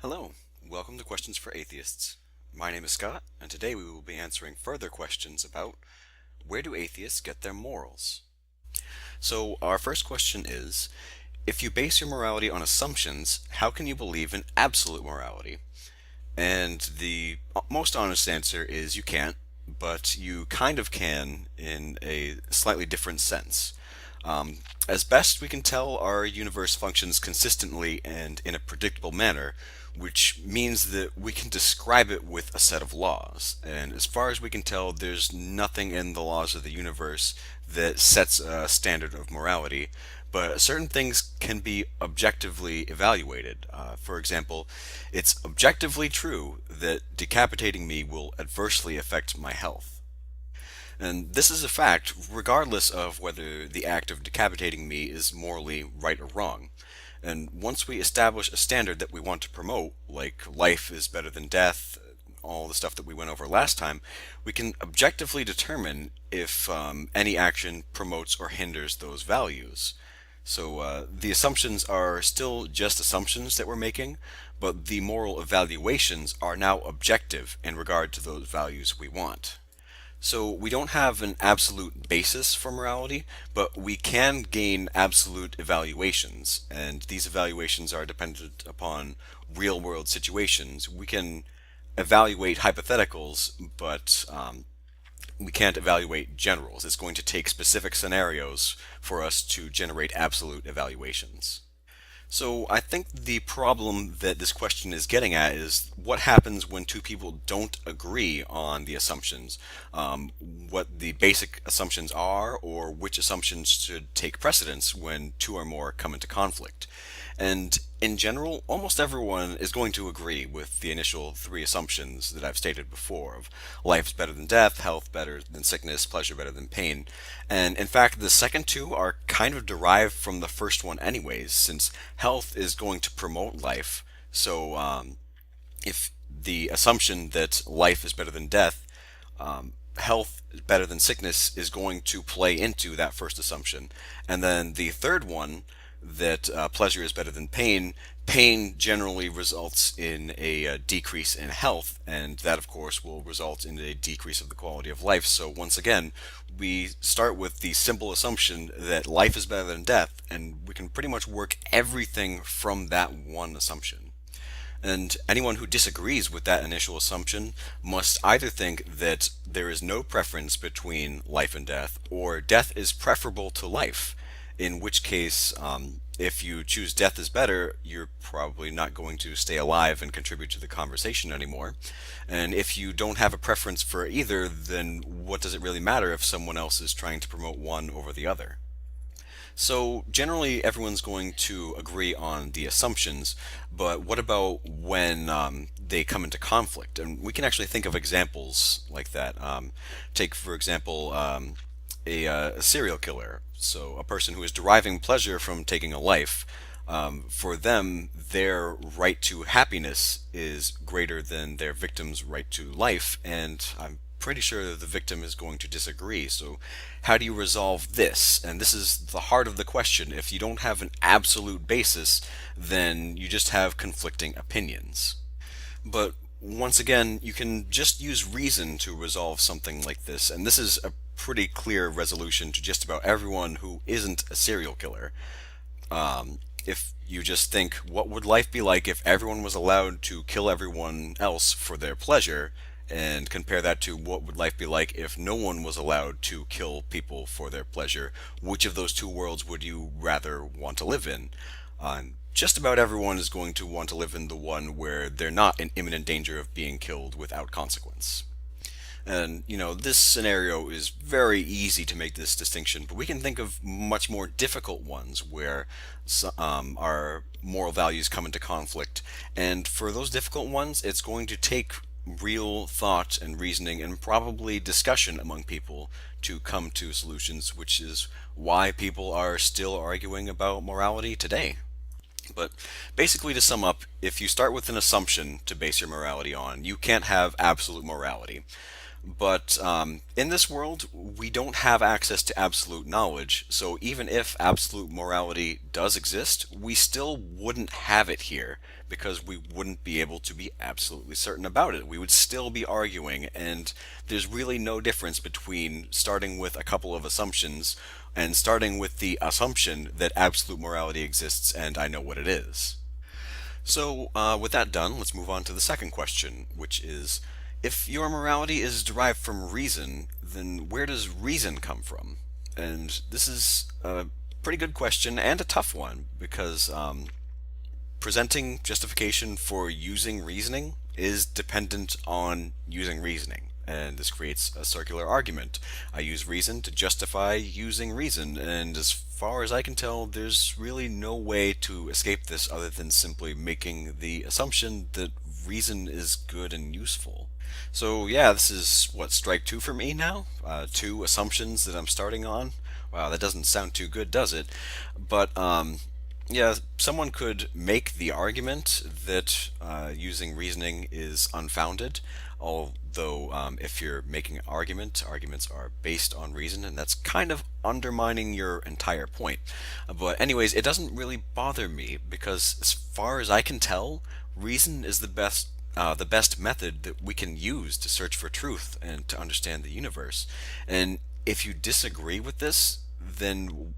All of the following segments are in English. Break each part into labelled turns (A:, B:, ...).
A: Hello, welcome to Questions for Atheists. My name is Scott, and today we will be answering further questions about where do atheists get their morals? So, our first question is, if you base your morality on assumptions, how can you believe in absolute morality? And the most honest answer is you can't, but you kind of can in a slightly different sense. As best we can tell, our universe functions consistently and in a predictable manner, which means that we can describe it with a set of laws. And as far as we can tell, there's nothing in the laws of the universe that sets a standard of morality, but certain things can be objectively evaluated. For example, it's objectively true that decapitating me will adversely affect my health. And this is a fact regardless of whether the act of decapitating me is morally right or wrong. And once we establish a standard that we want to promote, like life is better than death, all the stuff that we went over last time, we can objectively determine if any action promotes or hinders those values. So the assumptions are still just assumptions that we're making, but the moral evaluations are now objective in regard to those values we want. So we don't have an absolute basis for morality, but we can gain absolute evaluations, and these evaluations are dependent upon real world situations. We can evaluate hypotheticals, but we can't evaluate generals. It's going to take specific scenarios for us to generate absolute evaluations. So I think the problem that this question is getting at is what happens when two people don't agree on the assumptions, what the basic assumptions are, or which assumptions should take precedence when two or more come into conflict. And in general, almost everyone is going to agree with the initial three assumptions that I've stated before of life's better than death, health better than sickness, pleasure better than pain. And in fact, the second two are kind of derived from the first one anyways, since health is going to promote life. So if the assumption that life is better than death, health is better than sickness is going to play into that first assumption. And then the third one, that pleasure is better than pain, pain generally results in a decrease in health, and that, of course, will result in a decrease of the quality of life. So, once again, we start with the simple assumption that life is better than death, and we can pretty much work everything from that one assumption. And anyone who disagrees with that initial assumption must either think that there is no preference between life and death, or death is preferable to life, in which case, if you choose death is better, you're probably not going to stay alive and contribute to the conversation anymore. And if you don't have a preference for either, then what does it really matter if someone else is trying to promote one over the other? So generally, everyone's going to agree on the assumptions, but what about when they come into conflict? And we can actually think of examples like that. Take, for example, a serial killer. So a person who is deriving pleasure from taking a life. For them, their right to happiness is greater than their victim's right to life, and I'm pretty sure that the victim is going to disagree. So how do you resolve this? And this is the heart of the question. If you don't have an absolute basis, then you just have conflicting opinions. But once again, you can just use reason to resolve something like this, and this is a pretty clear resolution to just about everyone who isn't a serial killer. If you just think, what would life be like if everyone was allowed to kill everyone else for their pleasure, and compare that to what would life be like if no one was allowed to kill people for their pleasure, which of those two worlds would you rather want to live in? Just about everyone is going to want to live in the one where they're not in imminent danger of being killed without consequence. And, this scenario is very easy to make this distinction, but we can think of much more difficult ones where our moral values come into conflict. And for those difficult ones, it's going to take real thought and reasoning and probably discussion among people to come to solutions, which is why people are still arguing about morality today. But basically, to sum up, if you start with an assumption to base your morality on, you can't have absolute morality. But in this world, we don't have access to absolute knowledge, so even if absolute morality does exist, we still wouldn't have it here because we wouldn't be able to be absolutely certain about it. We would still be arguing, and there's really no difference between starting with a couple of assumptions and starting with the assumption that absolute morality exists and I know what it is. So, with that done, let's move on to the second question, which is if your morality is derived from reason, then where does reason come from? And this is a pretty good question and a tough one because presenting justification for using reasoning is dependent on using reasoning. And this creates a circular argument. I use reason to justify using reason, and as far as I can tell, there's really no way to escape this other than simply making the assumption that reason is good and useful. So yeah, this is what, strike two for me now? Two assumptions that I'm starting on. Wow, that doesn't sound too good, does it? But yeah, someone could make the argument that using reasoning is unfounded, although if you're making an argument, arguments are based on reason, and that's kind of undermining your entire point. But anyways, it doesn't really bother me because as far as I can tell, reason is the best method that we can use to search for truth and to understand the universe. And if you disagree with this, then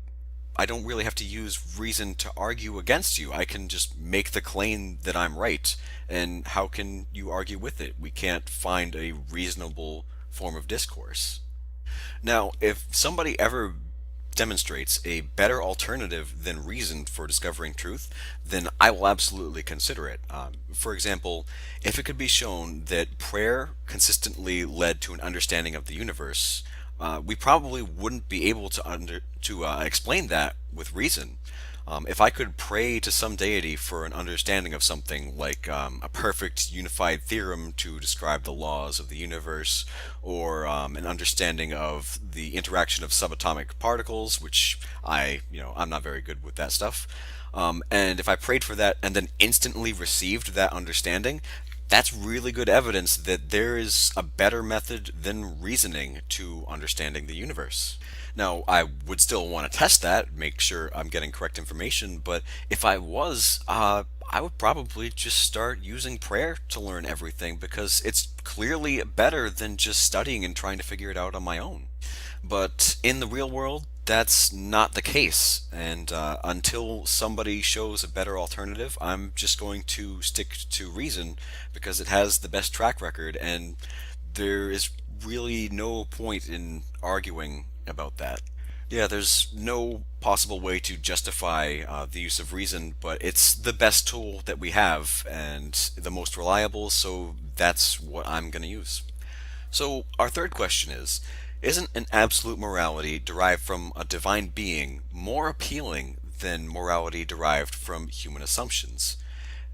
A: I don't really have to use reason to argue against you. I can just make the claim that I'm right. And how can you argue with it? We can't find a reasonable form of discourse. Now, if somebody ever demonstrates a better alternative than reason for discovering truth, then I will absolutely consider it. For example, if it could be shown that prayer consistently led to an understanding of the universe, we probably wouldn't be able to explain that with reason. If I could pray to some deity for an understanding of something like a perfect unified theorem to describe the laws of the universe, or an understanding of the interaction of subatomic particles, which I'm not very good with that stuff. And if I prayed for that and then instantly received that understanding, that's really good evidence that there is a better method than reasoning to understanding the universe. Now, I would still want to test that, make sure I'm getting correct information, but if I was, I would probably just start using prayer to learn everything because it's clearly better than just studying and trying to figure it out on my own. But in the real world, that's not the case. And until somebody shows a better alternative, I'm just going to stick to reason because it has the best track record, and there is really no point in arguing about that. Yeah, there's no possible way to justify the use of reason, but it's the best tool that we have and the most reliable, so that's what I'm going to use. So, our third question is isn't an absolute morality derived from a divine being more appealing than morality derived from human assumptions?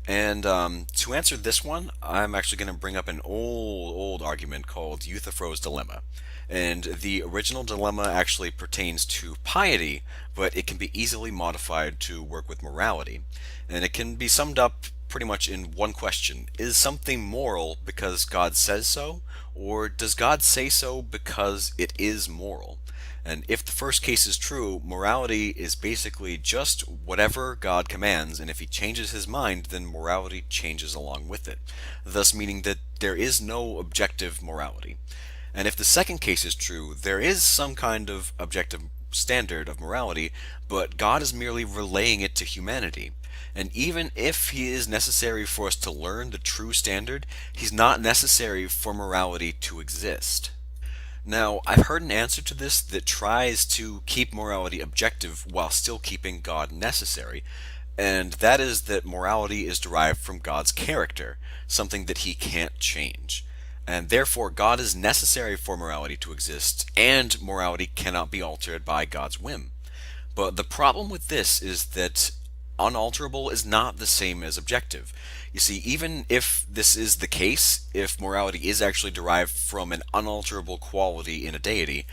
A: And to answer this one, I'm actually going to bring up an old argument called Euthyphro's dilemma. And the original dilemma actually pertains to piety, but it can be easily modified to work with morality. And it can be summed up pretty much in one question. Is something moral because God says so, or does God say so because it is moral? And if the first case is true, morality is basically just whatever God commands, and if he changes his mind, then morality changes along with it, thus meaning that there is no objective morality. And if the second case is true, there is some kind of objective standard of morality, but God is merely relaying it to humanity. And even if he is necessary for us to learn the true standard, he's not necessary for morality to exist. Now, I've heard an answer to this that tries to keep morality objective while still keeping God necessary, and that is that morality is derived from God's character, something that he can't change. And therefore, God is necessary for morality to exist, and morality cannot be altered by God's whim. But the problem with this is that unalterable is not the same as objective. You see, even if this is the case, if morality is actually derived from an unalterable quality in a deity,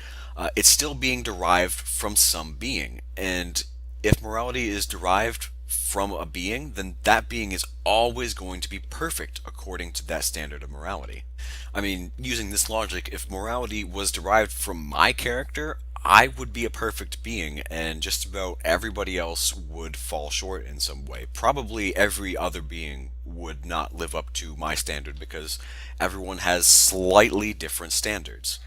A: it's still being derived from some being. And if morality is derived from a being, then that being is always going to be perfect according to that standard of morality. I mean, using this logic, if morality was derived from my character, I would be a perfect being, and just about everybody else would fall short in some way. Probably every other being would not live up to my standard because everyone has slightly different standards.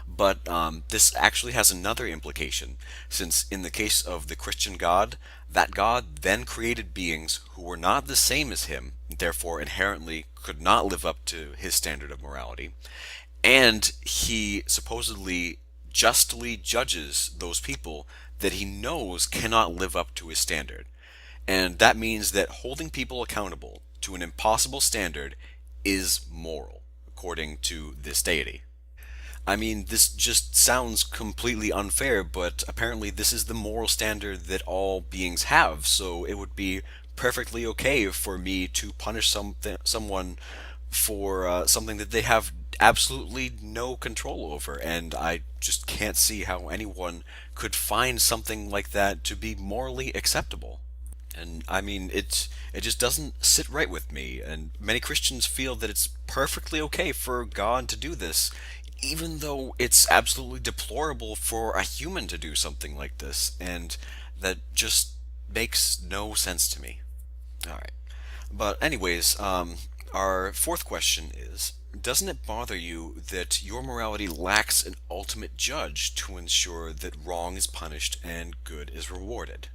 A: But this actually has another implication, since in the case of the Christian God, that God then created beings who were not the same as him, therefore inherently could not live up to his standard of morality, and he supposedly justly judges those people that he knows cannot live up to his standard. And that means that holding people accountable to an impossible standard is moral, according to this deity. I mean, this just sounds completely unfair, but apparently this is the moral standard that all beings have, so it would be perfectly okay for me to punish someone for something that they have absolutely no control over, and I just can't see how anyone could find something like that to be morally acceptable. And I mean, it just doesn't sit right with me. And many Christians feel that it's perfectly okay for God to do this, even though it's absolutely deplorable for a human to do something like this. And that just makes no sense to me. All right. But anyways, our fourth question is, doesn't it bother you that your morality lacks an ultimate judge to ensure that wrong is punished and good is rewarded?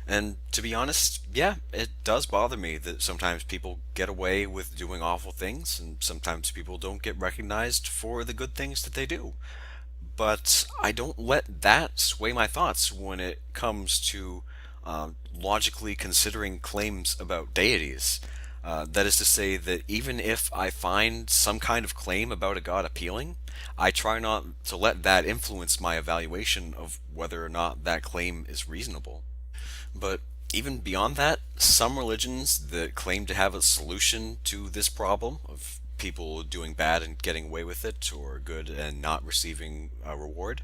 A: And to be honest, yeah, it does bother me that sometimes people get away with doing awful things, and sometimes people don't get recognized for the good things that they do. But I don't let that sway my thoughts when it comes to logically considering claims about deities. That is to say that even if I find some kind of claim about a god appealing, I try not to let that influence my evaluation of whether or not that claim is reasonable. But even beyond that, some religions that claim to have a solution to this problem of people doing bad and getting away with it, or good and not receiving a reward,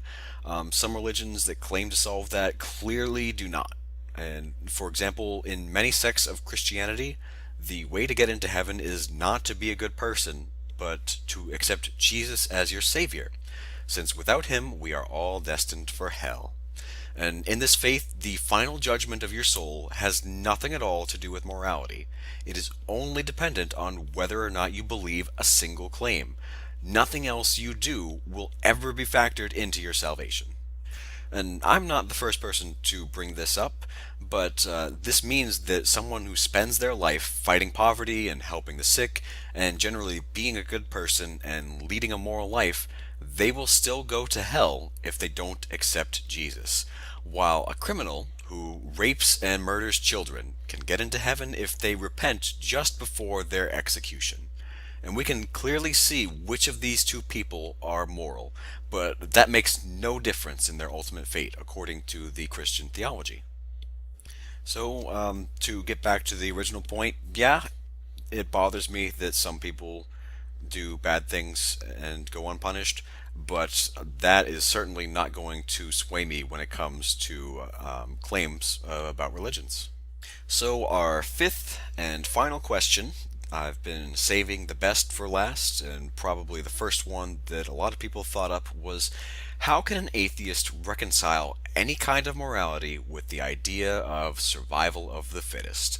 A: some religions that claim to solve that clearly do not. And for example, in many sects of Christianity, the way to get into heaven is not to be a good person, but to accept Jesus as your Savior, since without him we are all destined for hell. And in this faith, the final judgment of your soul has nothing at all to do with morality. It is only dependent on whether or not you believe a single claim. Nothing else you do will ever be factored into your salvation. And I'm not the first person to bring this up, but this means that someone who spends their life fighting poverty and helping the sick, and generally being a good person and leading a moral life, they will still go to hell if they don't accept Jesus. While a criminal who rapes and murders children can get into heaven if they repent just before their execution. And we can clearly see which of these two people are moral, but that makes no difference in their ultimate fate according to the Christian theology. So, to get back to the original point, yeah, it bothers me that some people do bad things and go unpunished, but that is certainly not going to sway me when it comes to claims about religions. So, our fifth and final question, I've been saving the best for last, and probably the first one that a lot of people thought up was, how can an atheist reconcile any kind of morality with the idea of survival of the fittest?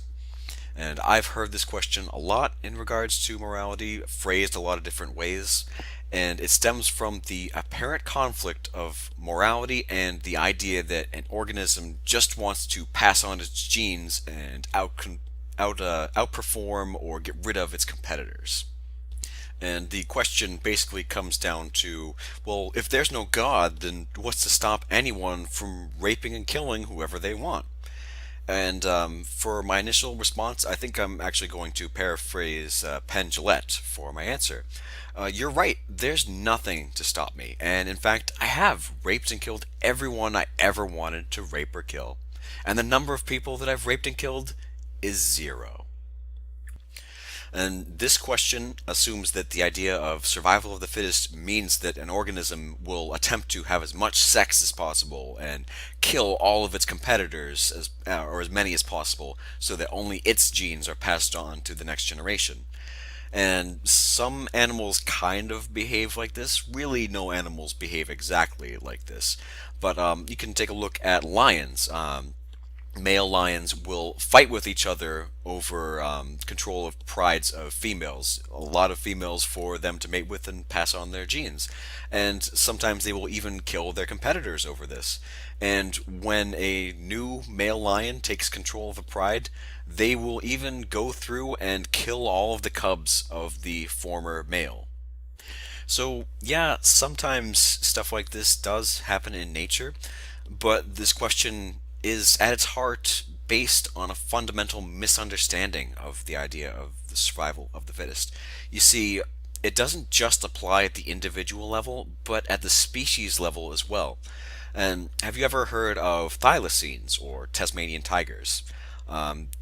A: And I've heard this question a lot in regards to morality, phrased a lot of different ways, and it stems from the apparent conflict of morality and the idea that an organism just wants to pass on its genes and outperform or get rid of its competitors. And the question basically comes down to, well, if there's no God, then what's to stop anyone from raping and killing whoever they want? And for my initial response, I think I'm actually going to paraphrase Penn Jillette for my answer. You're right, there's nothing to stop me. And in fact, I have raped and killed everyone I ever wanted to rape or kill. And the number of people that I've raped and killed is zero. And this question assumes that the idea of survival of the fittest means that an organism will attempt to have as much sex as possible and kill all of its competitors, or as many as possible, so that only its genes are passed on to the next generation. And some animals kind of behave like this. Really, no animals behave exactly like this. But you can take a look at lions. Male lions will fight with each other over control of prides of females. A lot of females for them to mate with and pass on their genes. And sometimes they will even kill their competitors over this. And when a new male lion takes control of a pride, they will even go through and kill all of the cubs of the former male. So, yeah, sometimes stuff like this does happen in nature, but this question is at its heart based on a fundamental misunderstanding of the idea of the survival of the fittest. You see, it doesn't just apply at the individual level, but at the species level as well. And have you ever heard of thylacines or Tasmanian tigers?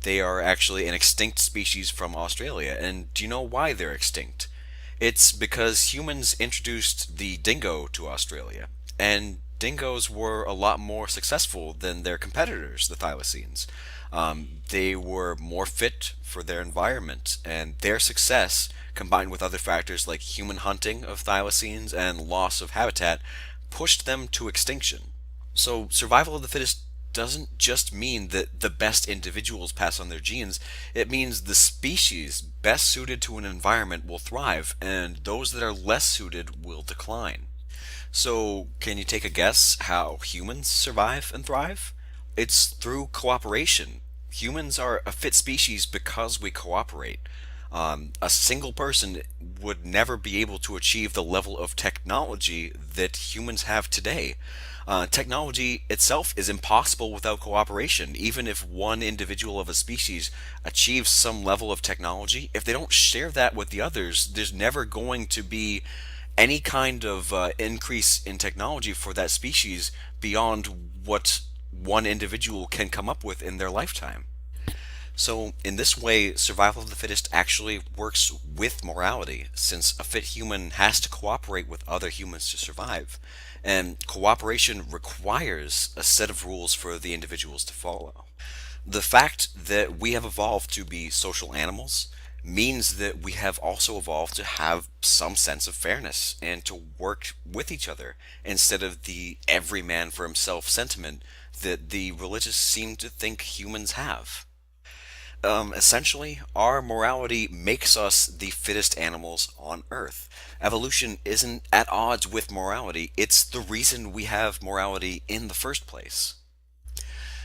A: They are actually an extinct species from Australia, and do you know why they're extinct? It's because humans introduced the dingo to Australia, and dingoes were a lot more successful than their competitors, the thylacines. They were more fit for their environment, and their success, combined with other factors like human hunting of thylacines and loss of habitat, pushed them to extinction. So, survival of the fittest doesn't just mean that the best individuals pass on their genes, it means the species best suited to an environment will thrive, and those that are less suited will decline. So, can you take a guess how humans survive and thrive? It's through cooperation. Humans are a fit species because we cooperate. A single person would never be able to achieve the level of technology that humans have today. Technology itself is impossible without cooperation. Even if one individual of a species achieves some level of technology, if they don't share that with the others, there's never going to be any kind of increase in technology for that species beyond what one individual can come up with in their lifetime. So, in this way, survival of the fittest actually works with morality, since a fit human has to cooperate with other humans to survive. And cooperation requires a set of rules for the individuals to follow. The fact that we have evolved to be social animals means that we have also evolved to have some sense of fairness and to work with each other instead of the every man for himself sentiment that the religious seem to think humans have. Essentially, our morality makes us the fittest animals on Earth. Evolution isn't at odds with morality, it's the reason we have morality in the first place.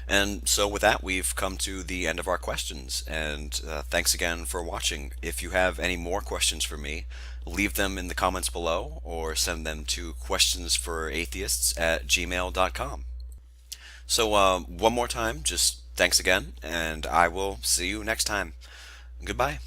A: And so, with that, we've come to the end of our questions. And thanks again for watching. If you have any more questions for me, leave them in the comments below or send them to questionsforatheists@gmail.com. So, one more time, just thanks again, and I will see you next time. Goodbye.